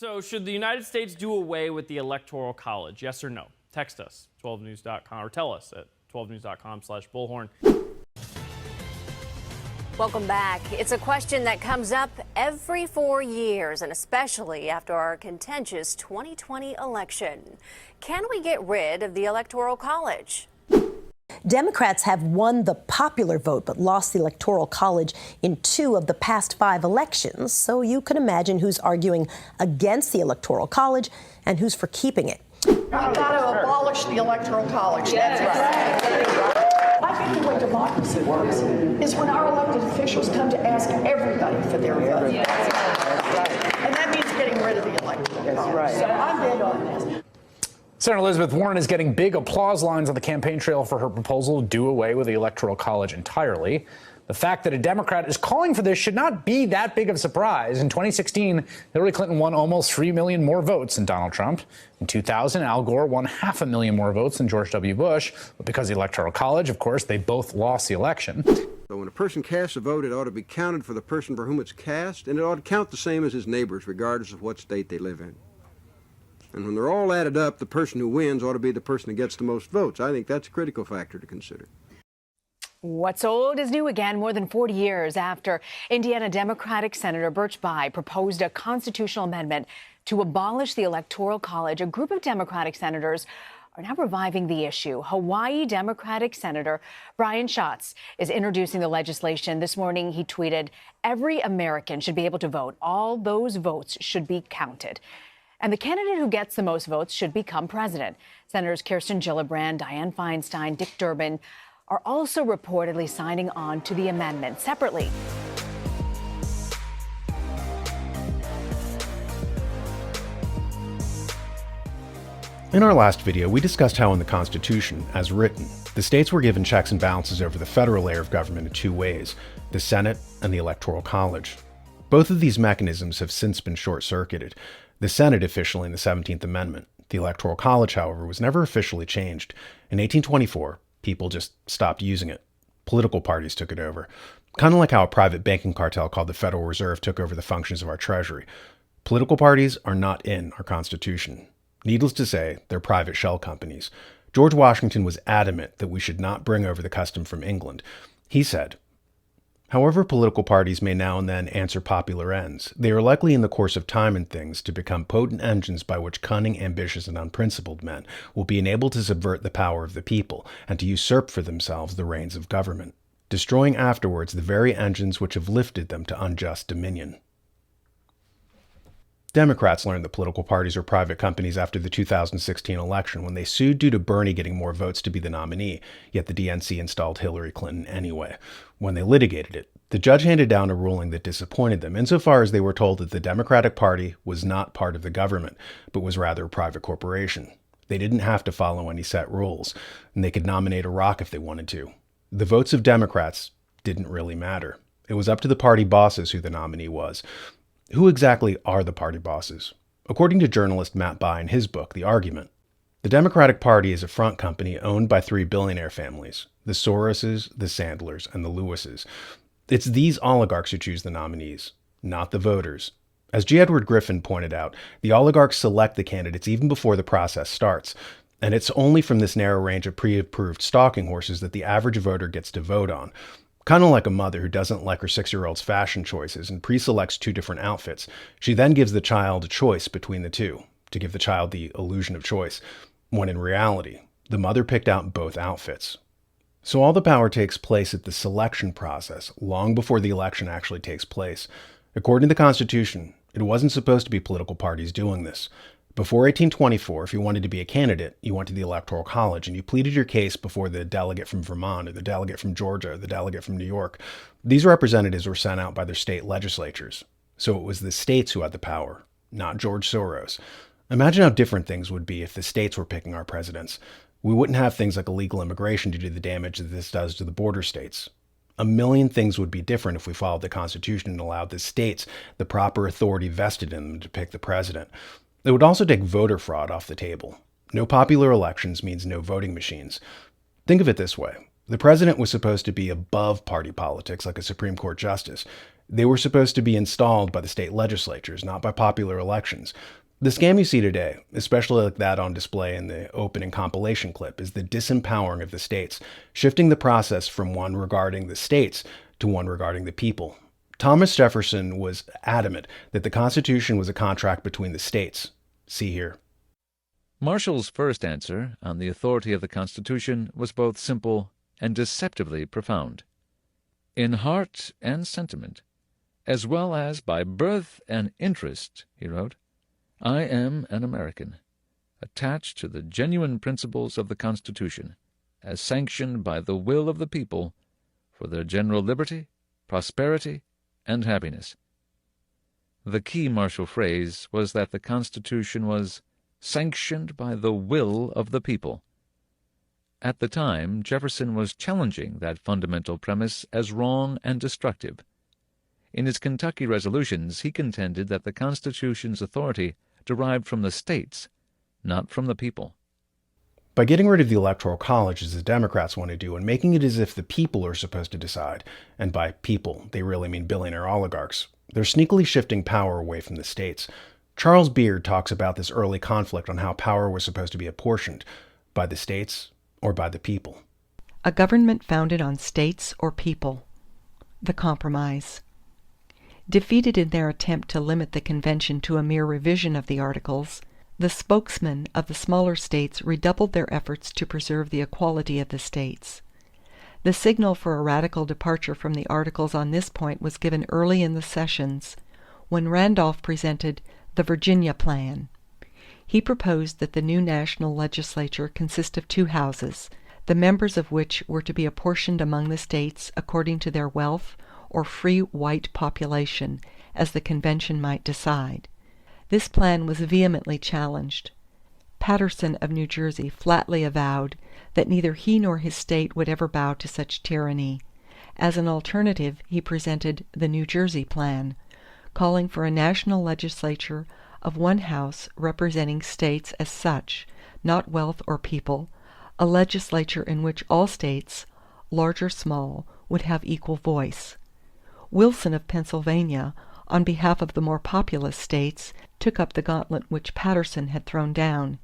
So should the United States do away with the electoral college? Yes or no? Text us, 12news.com, or tell us at 12news.com/bullhorn. Welcome back. It's a question that comes up every 4 years, and especially after our contentious 2020 election. Can we get rid of the Electoral College? Democrats have won the popular vote but lost the Electoral College in 2 of the past 5 elections. So you can imagine who's arguing against the Electoral College and who's for keeping it. We've got to abolish the Electoral College. That's right. I think the way democracy works is when our elected officials come to ask everybody for their vote. And that means getting rid of the Electoral College. So I'm big on this. Senator Elizabeth Warren is getting big applause lines on the campaign trail for her proposal to do away with the Electoral College entirely. The fact that a Democrat is calling for this should not be that big of a surprise. In 2016, Hillary Clinton won almost 3 million more votes than Donald Trump. In 2000, Al Gore won 500,000 more votes than George W. Bush. But because of the Electoral College, of course, they both lost the election. So when a person casts a vote, it ought to be counted for the person for whom it's cast, and it ought to count the same as his neighbors, regardless of what state they live in. And when they're all added up, the person who wins ought to be the person who gets the most votes. I think that's a critical factor to consider. What's old is new again more than 40 years after Indiana Democratic Senator Birch Bayh proposed a constitutional amendment to abolish the Electoral College. A group of Democratic senators are now reviving the issue. Hawaii Democratic Senator Brian Schatz is introducing the legislation. This morning, he tweeted, "Every American should be able to vote. All those votes should be counted. And the candidate who gets the most votes should become president." Senators Kirsten Gillibrand, Dianne Feinstein, Dick Durbin are also reportedly signing on to the amendment separately. In our last video, we discussed how in the Constitution, as written, the states were given checks and balances over the federal layer of government in 2 ways, the Senate and the Electoral College. Both of these mechanisms have since been short-circuited. The Senate officially in the 17th Amendment. The Electoral College, however, was never officially changed. In 1824, people just stopped using it. Political parties took it over. Kind of like how a private banking cartel called the Federal Reserve took over the functions of our Treasury. Political parties are not in our Constitution. Needless to say, they're private shell companies. George Washington was adamant that we should not bring over the custom from England. He said, "However political parties may now and then answer popular ends, they are likely in the course of time and things to become potent engines by which cunning, ambitious, and unprincipled men will be enabled to subvert the power of the people and to usurp for themselves the reins of government, destroying afterwards the very engines which have lifted them to unjust dominion." Democrats learned that political parties are private companies after the 2016 election when they sued due to Bernie getting more votes to be the nominee, yet the DNC installed Hillary Clinton anyway. When they litigated it, the judge handed down a ruling that disappointed them insofar as they were told that the Democratic Party was not part of the government, but was rather a private corporation. They didn't have to follow any set rules, and they could nominate a rock if they wanted to. The votes of Democrats didn't really matter. It was up to the party bosses who the nominee was. Who exactly are the party bosses? According to journalist Matt Bai in his book, The Argument, the Democratic Party is a front company owned by 3 billionaire families, the Soroses, the Sandlers, and the Lewises. It's these oligarchs who choose the nominees, not the voters. As G. Edward Griffin pointed out, the oligarchs select the candidates even before the process starts, and it's only from this narrow range of pre-approved stalking horses that the average voter gets to vote on. Kind of like a mother who doesn't like her 6-year-old's fashion choices and pre-selects 2 different outfits. She then gives the child a choice between the 2, to give the child the illusion of choice, when in reality, the mother picked out both outfits. So all the power takes place at the selection process, long before the election actually takes place. According to the Constitution, it wasn't supposed to be political parties doing this. Before 1824, if you wanted to be a candidate, you went to the Electoral College and you pleaded your case before the delegate from Vermont or the delegate from Georgia or the delegate from New York. These representatives were sent out by their state legislatures. So it was the states who had the power, not George Soros. Imagine how different things would be if the states were picking our presidents. We wouldn't have things like illegal immigration due to the damage that this does to the border states. A million things would be different if we followed the Constitution and allowed the states the proper authority vested in them to pick the president. It would also take voter fraud off the table. No popular elections means no voting machines. Think of it this way. The president was supposed to be above party politics like a Supreme Court justice. They were supposed to be installed by the state legislatures, not by popular elections. The scam you see today, especially like that on display in the opening compilation clip, is the disempowering of the states, shifting the process from one regarding the states to one regarding the people. Thomas Jefferson was adamant that the Constitution was a contract between the states. See here. Marshall's first answer on the authority of the Constitution was both simple and deceptively profound. In heart and sentiment, as well as by birth and interest, he wrote, I am an American, attached to the genuine principles of the Constitution, as sanctioned by the will of the people for their general liberty, prosperity, and happiness. The key Marshall phrase was that the Constitution was sanctioned by the will of the people. At the time, Jefferson was challenging that fundamental premise as wrong and destructive. In his Kentucky resolutions, he contended that the Constitution's authority derived from the states, not from the people. By getting rid of the Electoral College, as the Democrats want to do, and making it as if the people are supposed to decide, and by people, they really mean billionaire oligarchs, they're sneakily shifting power away from the states. Charles Beard talks about this early conflict on how power was supposed to be apportioned, by the states or by the people. A government founded on states or people. The compromise. Defeated in their attempt to limit the convention to a mere revision of the Articles, the spokesmen of the smaller states redoubled their efforts to preserve the equality of the states. The signal for a radical departure from the Articles on this point was given early in the sessions, when Randolph presented the Virginia Plan. He proposed that the new national legislature consist of two houses, the members of which were to be apportioned among the states according to their wealth or free white population, as the convention might decide. This plan was vehemently challenged. Patterson of New Jersey flatly avowed that neither he nor his state would ever bow to such tyranny. As an alternative, he presented the New Jersey Plan, calling for a national legislature of one house representing states as such, not wealth or people, a legislature in which all states, large or small, would have equal voice. Wilson of Pennsylvania, on behalf of the more populous states, took up the gauntlet which Patterson had thrown down.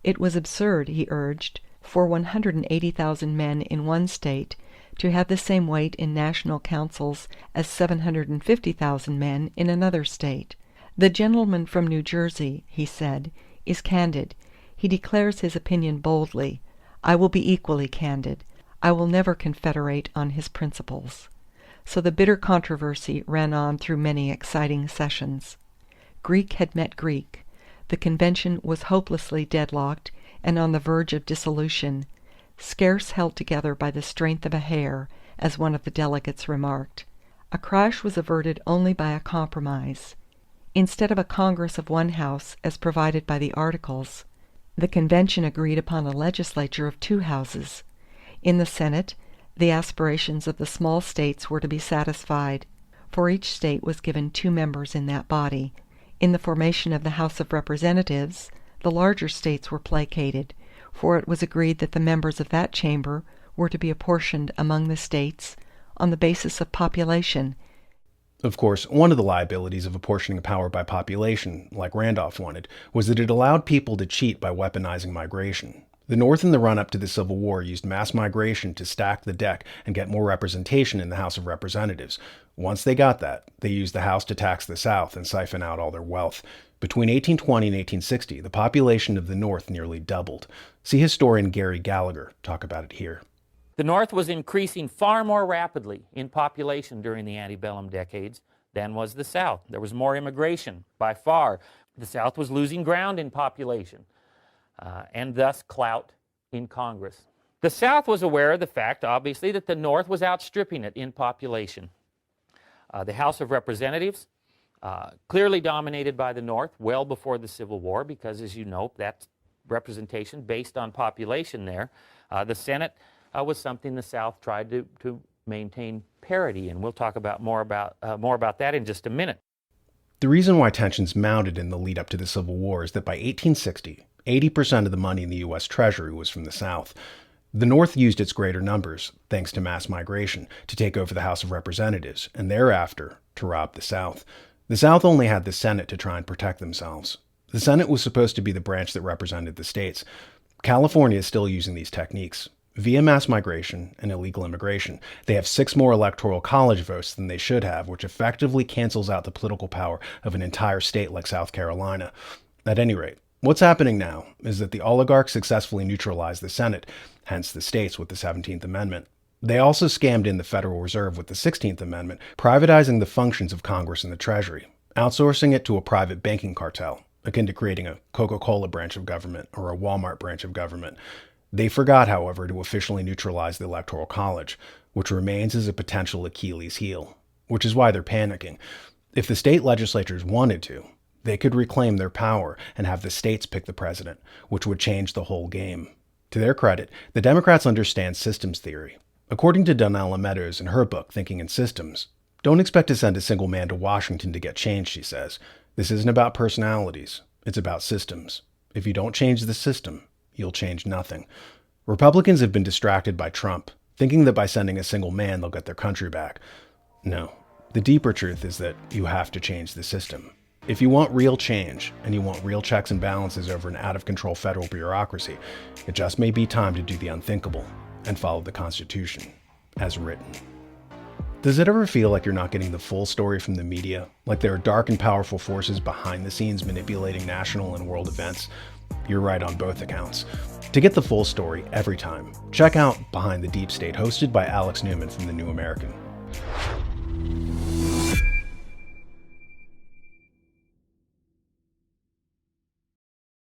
It was absurd, he urged, for 180,000 men in one state to have the same weight in national councils as 750,000 men in another state. The gentleman from New Jersey, he said, is candid. He declares his opinion boldly. I will be equally candid. I will never confederate on his principles. So the bitter controversy ran on through many exciting sessions. Greek had met Greek. The convention was hopelessly deadlocked and on the verge of dissolution, scarce held together by the strength of a hair, as one of the delegates remarked. A crash was averted only by a compromise. Instead of a Congress of one house, as provided by the Articles, the convention agreed upon a legislature of two houses. In the Senate, the aspirations of the small states were to be satisfied, for each state was given two members in that body. In the formation of the House of Representatives, the larger states were placated, for it was agreed that the members of that chamber were to be apportioned among the states on the basis of population. Of course, one of the liabilities of apportioning power by population, like Randolph wanted, was that it allowed people to cheat by weaponizing migration. The North in the run-up to the Civil War used mass migration to stack the deck and get more representation in the House of Representatives. Once they got that, they used the House to tax the South and siphon out all their wealth. Between 1820 and 1860, the population of the North nearly doubled. See historian Gary Gallagher talk about it here. The North was increasing far more rapidly in population during the antebellum decades than was the South. There was more immigration by far. The South was losing ground in population and thus clout in Congress. The South was aware of the fact, obviously, that the North was outstripping it in population. The House of Representatives, clearly dominated by the North well before the Civil War, because, as you know, that's representation based on population there. The Senate was something the South tried to maintain parity, and we'll talk about more about that in just a minute. The reason why tensions mounted in the lead up to the Civil War is that by 1860, 80% of the money in the U.S. Treasury was from the South. The North used its greater numbers, thanks to mass migration, to take over the House of Representatives, and thereafter, to rob the South. The South only had the Senate to try and protect themselves. The Senate was supposed to be the branch that represented the states. California is still using these techniques. Via mass migration and illegal immigration, they have 6 more electoral college votes than they should have, which effectively cancels out the political power of an entire state like South Carolina. At any rate, what's happening now is that the oligarchs successfully neutralized the Senate, hence the states with the 17th Amendment. They also scammed in the Federal Reserve with the 16th Amendment, privatizing the functions of Congress and the Treasury, outsourcing it to a private banking cartel, akin to creating a Coca-Cola branch of government or a Walmart branch of government. They forgot, however, to officially neutralize the Electoral College, which remains as a potential Achilles heel, which is why they're panicking. If the state legislatures wanted to, they could reclaim their power and have the states pick the president, which would change the whole game. To their credit, the Democrats understand systems theory. According to Donella Meadows in her book, Thinking in Systems, don't expect to send a single man to Washington to get change, she says. This isn't about personalities. It's about systems. If you don't change the system, you'll change nothing. Republicans have been distracted by Trump, thinking that by sending a single man, they'll get their country back. No, the deeper truth is that you have to change the system. If you want real change, and you want real checks and balances over an out-of-control federal bureaucracy, it just may be time to do the unthinkable and follow the Constitution as written. Does it ever feel like you're not getting the full story from the media? Like there are dark and powerful forces behind the scenes manipulating national and world events? You're right on both accounts. To get the full story every time, check out Behind the Deep State, hosted by Alex Newman from The New American.